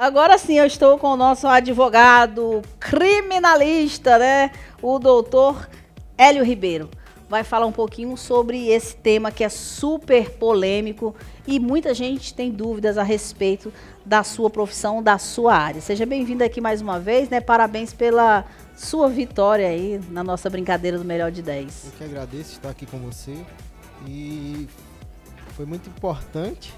Agora sim, eu estou com o nosso advogado criminalista, né? O doutor Hélio Ribeiro. Vai falar um pouquinho sobre esse tema que é super polêmico e muita gente tem dúvidas a respeito da sua profissão, da sua área. Seja bem-vindo aqui mais uma vez, né? Parabéns pela sua vitória aí na nossa brincadeira do Melhor de 10. Eu que agradeço estar aqui com você e foi muito importante,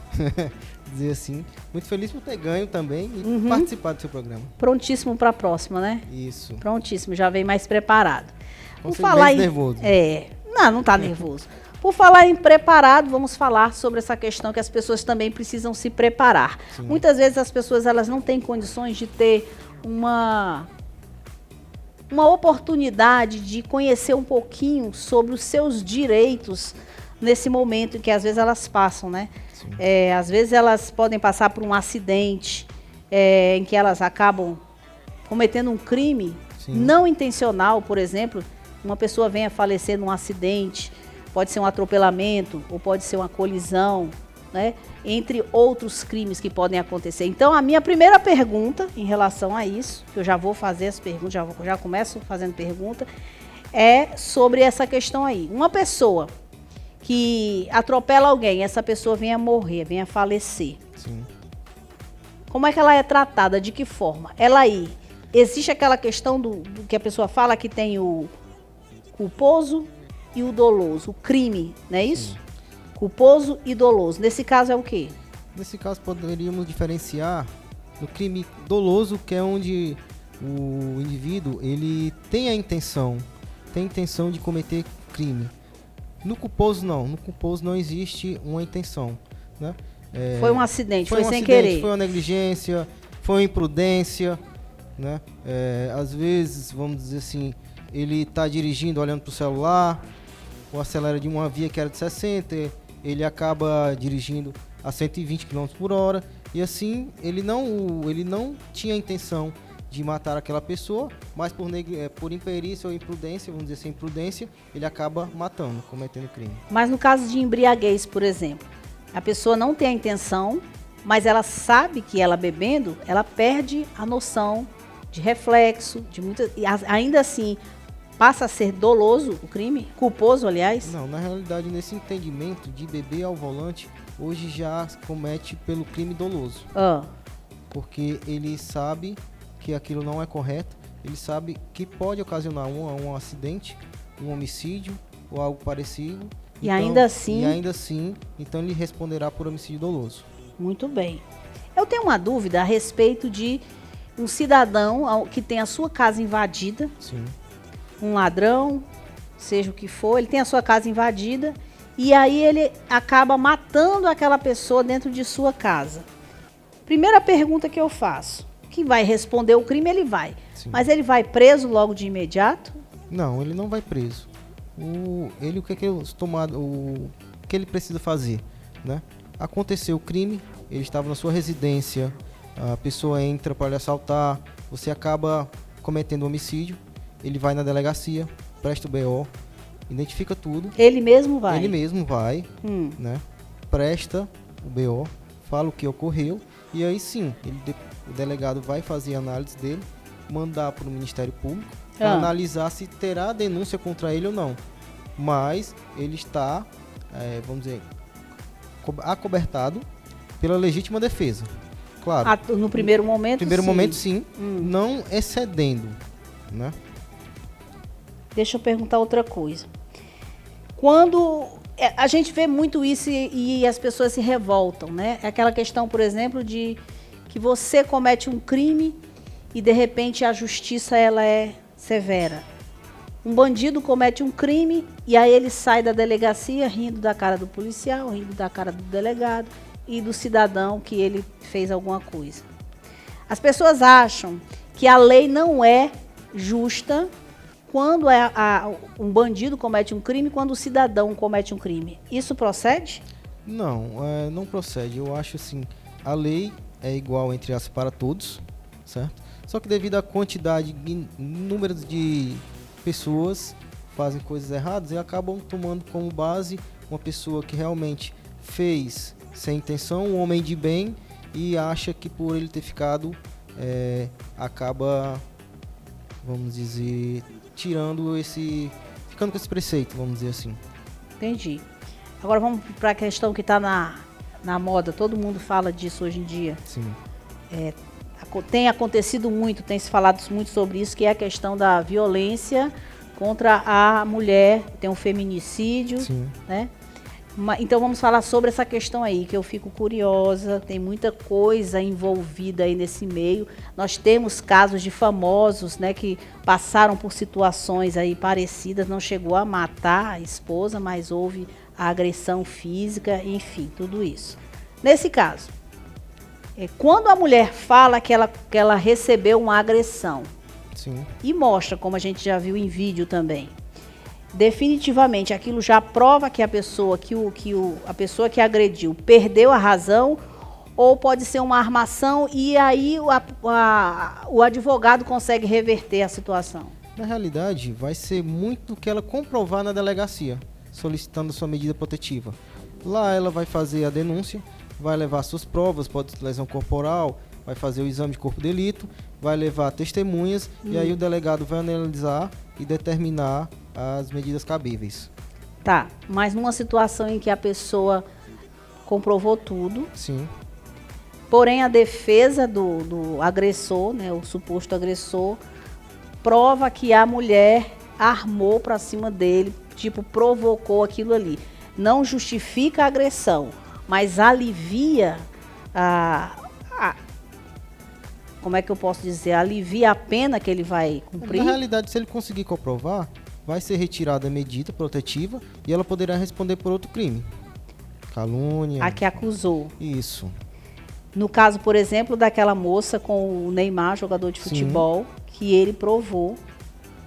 dizer assim, muito feliz por ter ganho também e participar do seu programa. Prontíssimo para a próxima, né? Isso. Prontíssimo, já vem mais preparado. Por falar nervoso. Não tá nervoso. Por falar em preparado, vamos falar sobre essa questão que as pessoas também precisam se preparar. Sim. Muitas vezes as pessoas elas não têm condições de ter uma oportunidade de conhecer um pouquinho sobre os seus direitos nesse momento em que às vezes elas passam, né? Às vezes elas podem passar por um acidente em que elas acabam cometendo um crime não intencional, por exemplo, uma pessoa vem a falecer num acidente, pode ser um atropelamento ou pode ser uma colisão, né? Entre outros crimes que podem acontecer. Então, a minha primeira pergunta em relação a isso, que eu já vou fazer as perguntas, já começo fazendo pergunta, é sobre essa questão aí. Uma pessoa que atropela alguém, essa pessoa vem a morrer, vem a falecer. Sim. Como é que ela é tratada? De que forma? Ela aí, existe aquela questão do que a pessoa fala que tem o culposo e o doloso, o crime, não é isso? Sim. Culposo e doloso. Nesse caso é o quê? Nesse caso poderíamos diferenciar no crime doloso, que é onde o indivíduo ele tem a intenção de cometer crime. No culposo não, existe uma intenção, né? Foi um acidente, foi sem querer. Foi uma negligência, foi uma imprudência, né? Às vezes, vamos dizer assim, ele está dirigindo olhando para o celular, ou acelera de uma via que era de 60, ele acaba dirigindo a 120 km por hora, e assim ele não tinha a intenção de matar aquela pessoa, mas por imperícia ou imprudência, vamos dizer assim, imprudência, ele acaba matando, cometendo crime. Mas no caso de embriaguez, por exemplo, a pessoa não tem a intenção, mas ela sabe que ela bebendo, ela perde a noção de reflexo, e ainda assim passa a ser doloso o crime? Culposo, aliás? Não, na realidade, nesse entendimento de beber ao volante, hoje já comete pelo crime doloso. Porque ele sabe que aquilo não é correto, ele sabe que pode ocasionar um acidente, um homicídio ou algo parecido. E ainda assim, então ele responderá por homicídio doloso. Muito bem. Eu tenho uma dúvida a respeito de um cidadão que tem a sua casa invadida. Sim. Um ladrão, seja o que for, ele tem a sua casa invadida e aí ele acaba matando aquela pessoa dentro de sua casa. Primeira pergunta que eu faço: quem vai responder o crime, ele vai. Sim. Mas ele vai preso logo de imediato? Não, ele não vai preso. O que ele precisa fazer, né? Aconteceu o crime, ele estava na sua residência, a pessoa entra para lhe assaltar, você acaba cometendo homicídio. Ele vai na delegacia, presta o BO, identifica tudo. Ele mesmo vai? Ele mesmo vai, né? Presta o BO, fala o que ocorreu e aí sim, o delegado vai fazer a análise dele, mandar para o Ministério Público, para analisar se terá denúncia contra ele ou não. Mas ele está, vamos dizer, acobertado pela legítima defesa. Claro. No primeiro momento, sim. No primeiro momento, sim, não excedendo, né? Deixa eu perguntar outra coisa. Quando a gente vê muito isso e as pessoas se revoltam, né? É aquela questão, por exemplo, de que você comete um crime e de repente a justiça ela é severa. Um bandido comete um crime e aí ele sai da delegacia rindo da cara do policial, rindo da cara do delegado e do cidadão que ele fez alguma coisa. As pessoas acham que a lei não é justa quando um bandido comete um crime, quando o cidadão comete um crime. Isso procede? Não, não procede. Eu acho assim, a lei é igual entre as para todos, certo? Só que devido à quantidade e número de pessoas fazem coisas erradas e acabam tomando como base uma pessoa que realmente fez sem intenção, um homem de bem, e acha que por ele ter ficado, acaba, vamos dizer, ficando com esse preceito, vamos dizer assim. Entendi. Agora vamos para a questão que está na moda, todo mundo fala disso hoje em dia. Sim. Tem acontecido muito, tem se falado muito sobre isso, que é a questão da violência contra a mulher, tem um feminicídio, Sim. né? Então vamos falar sobre essa questão aí, que eu fico curiosa, tem muita coisa envolvida aí nesse meio. Nós temos casos de famosos, né, que passaram por situações aí parecidas, não chegou a matar a esposa, mas houve a agressão física, enfim, tudo isso. Nesse caso, quando a mulher fala que ela recebeu uma agressão, Sim. e mostra, como a gente já viu em vídeo também, definitivamente aquilo já prova que a pessoa que agrediu perdeu a razão, ou pode ser uma armação e aí o advogado consegue reverter a situação? Na realidade, vai ser muito do que ela comprovar na delegacia, solicitando sua medida protetiva. Lá ela vai fazer a denúncia, vai levar suas provas, pode ser lesão corporal, vai fazer o exame de corpo de delito, vai levar testemunhas e aí o delegado vai analisar e determinar as medidas cabíveis. Tá, mas numa situação em que a pessoa comprovou tudo, Sim. porém a defesa do agressor, né, o suposto agressor, prova que a mulher armou para cima dele, tipo, provocou aquilo ali. Não justifica a agressão, mas alivia como é que eu posso dizer? Alivia a pena que ele vai cumprir? Na realidade, se ele conseguir comprovar, vai ser retirada a medida protetiva e ela poderá responder por outro crime. Calúnia. A que acusou. Isso. No caso, por exemplo, daquela moça com o Neymar, jogador de futebol, que ele provou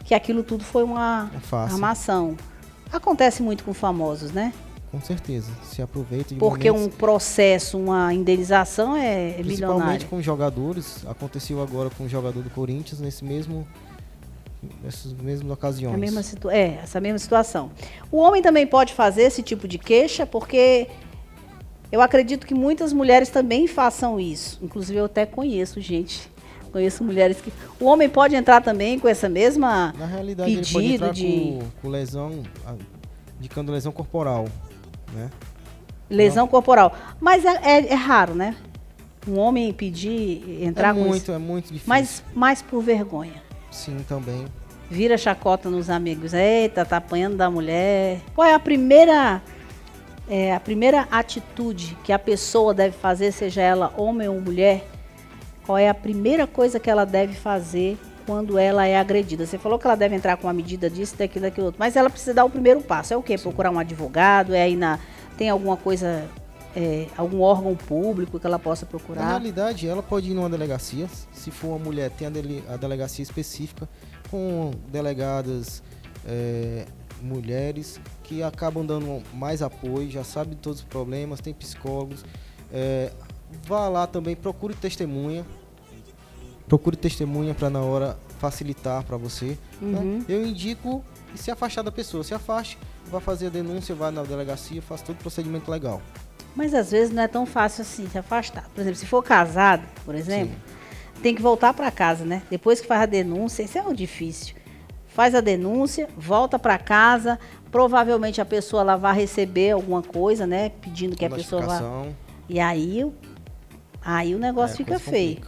que aquilo tudo foi uma armação. Acontece muito com famosos, né? Com certeza. Se aproveita de porque momentos, um processo, uma indenização é milionária. Principalmente com jogadores. Aconteceu agora com o jogador do Corinthians nessas mesmas ocasiões. Essa mesma situação. O homem também pode fazer esse tipo de queixa, porque eu acredito que muitas mulheres também façam isso. Inclusive eu até conheço mulheres que... O homem pode entrar também com essa mesma Na realidade, pedido ele pode entrar com lesão, indicando lesão corporal, né? Lesão corporal. Mas é raro, né? Um homem pedir, entrar com isso. É muito difícil. Mas mais por vergonha. Sim, também. Vira chacota nos amigos. Eita, tá apanhando da mulher. Qual é a primeira atitude que a pessoa deve fazer, seja ela homem ou mulher? Qual é a primeira coisa que ela deve fazer quando ela é agredida? Você falou que ela deve entrar com uma medida disso, daquilo, daquilo outro. Mas ela precisa dar o primeiro passo. É o quê? Sim. Procurar um advogado? Tem alguma coisa, algum órgão público que ela possa procurar? Na realidade, ela pode ir numa delegacia. Se for uma mulher, tem a delegacia específica com delegadas mulheres que acabam dando mais apoio, já sabem de todos os problemas, tem psicólogos. Vá lá também, procure testemunha para na hora facilitar para você. Né? Eu indico se afastar da pessoa, se afaste, vai fazer a denúncia, vai na delegacia, faz todo o procedimento legal. Mas às vezes não é tão fácil assim se afastar. Por exemplo, se for casado, por exemplo, tem que voltar para casa, né? Depois que faz a denúncia, isso é o difícil. Faz a denúncia, volta para casa, provavelmente a pessoa lá vai receber alguma coisa, né? Pedindo que a pessoa vá. E aí o negócio fica feio.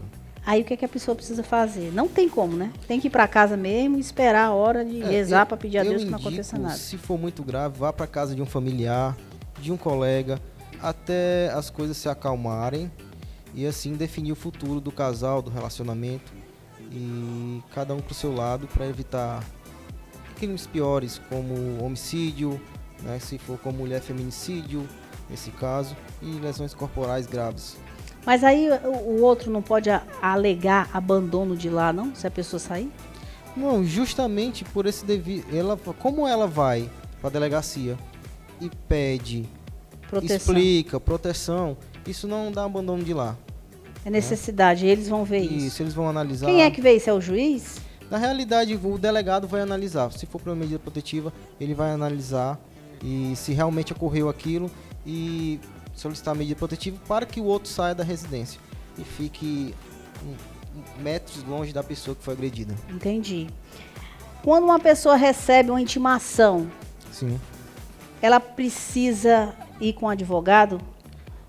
Aí o que a pessoa precisa fazer? Não tem como, né? Tem que ir para casa mesmo e esperar a hora de rezar para pedir a Deus que não aconteça nada. Se for muito grave, vá para casa de um familiar, de um colega, até as coisas se acalmarem e assim definir o futuro do casal, do relacionamento, e cada um pro seu lado para evitar crimes piores como homicídio, né? Se for com mulher, feminicídio, nesse caso, e lesões corporais graves. Mas aí o outro não pode alegar abandono de lá, não? Se a pessoa sair? Não, justamente por esse devido. Como ela vai para a delegacia e pede, explica, proteção, isso não dá abandono de lá. É necessidade, eles vão ver isso. Isso, eles vão analisar. Quem é que vê isso? É o juiz? Na realidade, o delegado vai analisar. Se for para uma medida protetiva, ele vai analisar e se realmente ocorreu aquilo e solicitar a medida protetiva para que o outro saia da residência. e fique metros longe da pessoa que foi agredida. Entendi. Quando uma pessoa recebe uma intimação, Sim. ela precisa ir com um advogado?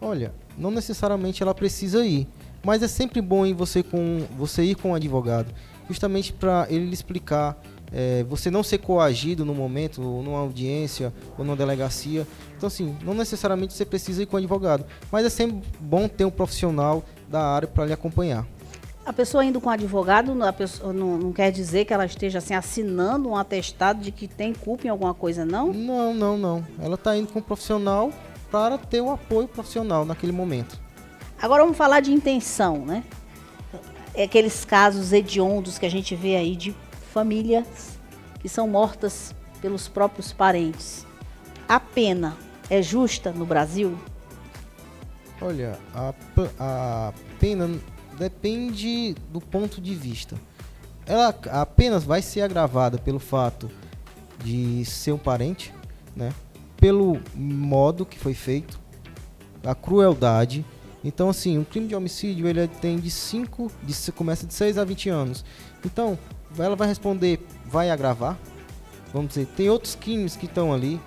Olha, não necessariamente ela precisa ir, mas é sempre bom você ir com um advogado, justamente para ele lhe explicar, você não ser coagido no momento, ou numa audiência, ou numa delegacia. Então, assim, não necessariamente você precisa ir com um advogado, mas é sempre bom ter um profissional da área para lhe acompanhar. A pessoa indo com advogado, a pessoa não quer dizer que ela esteja assim, assinando um atestado de que tem culpa em alguma coisa, não? Não. Ela está indo com um profissional para ter o apoio profissional naquele momento. Agora vamos falar de intenção, né? É aqueles casos hediondos que a gente vê aí de famílias que são mortas pelos próprios parentes. A pena é justa no Brasil? Olha, a pena depende do ponto de vista. Ela apenas vai ser agravada pelo fato de ser um parente, né? Pelo modo que foi feito, a crueldade. Então, assim, um crime de homicídio, ele tem começa de 6 a 20 anos. Então, ela vai responder, vai agravar. Vamos dizer, tem outros crimes que estão ali.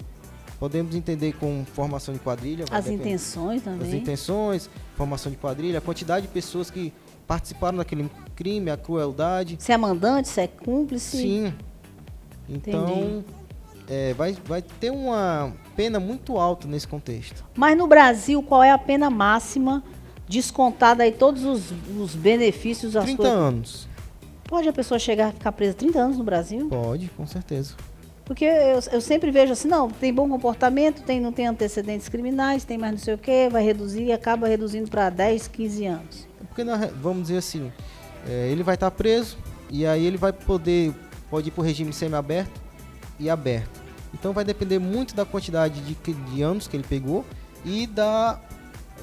Podemos entender com formação de quadrilha. As intenções também. As intenções, formação de quadrilha, a quantidade de pessoas que participaram daquele crime, a crueldade. Se é mandante, se é cúmplice. Sim. Então, vai ter uma pena muito alta nesse contexto. Mas no Brasil, qual é a pena máxima descontada aí todos os benefícios? 30 anos. Pode a pessoa chegar a ficar presa 30 anos no Brasil? Pode, com certeza. Porque eu sempre vejo assim, não, tem bom comportamento, não tem antecedentes criminais, tem mais não sei o quê, vai reduzir e acaba reduzindo para 10, 15 anos. Porque, vamos dizer assim, ele vai estar preso e aí ele pode ir para o regime semiaberto e aberto. Então vai depender muito da quantidade de anos que ele pegou e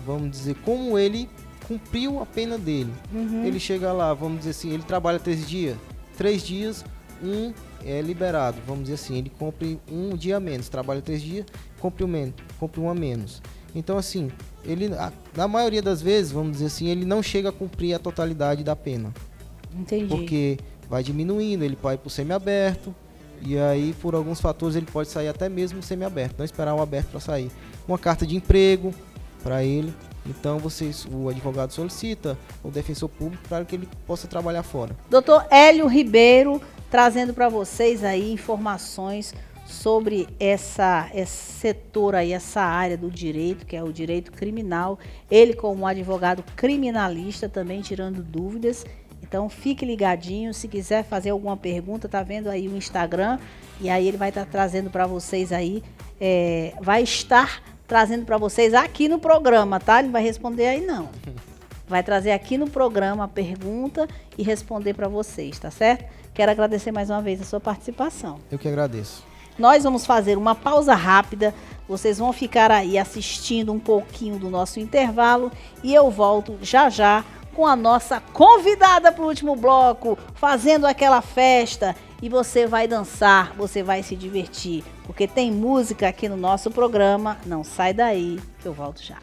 vamos dizer, como ele cumpriu a pena dele. Uhum. Ele chega lá, vamos dizer assim, ele trabalha 3 dias, é liberado, vamos dizer assim, ele cumpre um dia a menos, trabalha 3 dias, cumpre um a menos. Então, assim, ele, na maioria das vezes, vamos dizer assim, ele não chega a cumprir a totalidade da pena. Entendi. Porque vai diminuindo, ele vai para o semiaberto, e aí, por alguns fatores, ele pode sair até mesmo semiaberto, não esperar o aberto para sair. Uma carta de emprego para ele, então o advogado solicita o defensor público para que ele possa trabalhar fora. Doutor Hélio Ribeiro, trazendo para vocês aí informações sobre esse setor aí, essa área do direito, que é o direito criminal. Ele como advogado criminalista também tirando dúvidas. Então fique ligadinho, se quiser fazer alguma pergunta, tá vendo aí o Instagram, e aí ele vai estar trazendo para vocês aí, vai estar trazendo para vocês aqui no programa, tá? Ele não vai responder aí não. Vai trazer aqui no programa a pergunta e responder para vocês, tá certo? Quero agradecer mais uma vez a sua participação. Eu que agradeço. Nós vamos fazer uma pausa rápida, vocês vão ficar aí assistindo um pouquinho do nosso intervalo e eu volto já já com a nossa convidada para o último bloco, fazendo aquela festa, e você vai dançar, você vai se divertir, porque tem música aqui no nosso programa. Não sai daí, que eu volto já.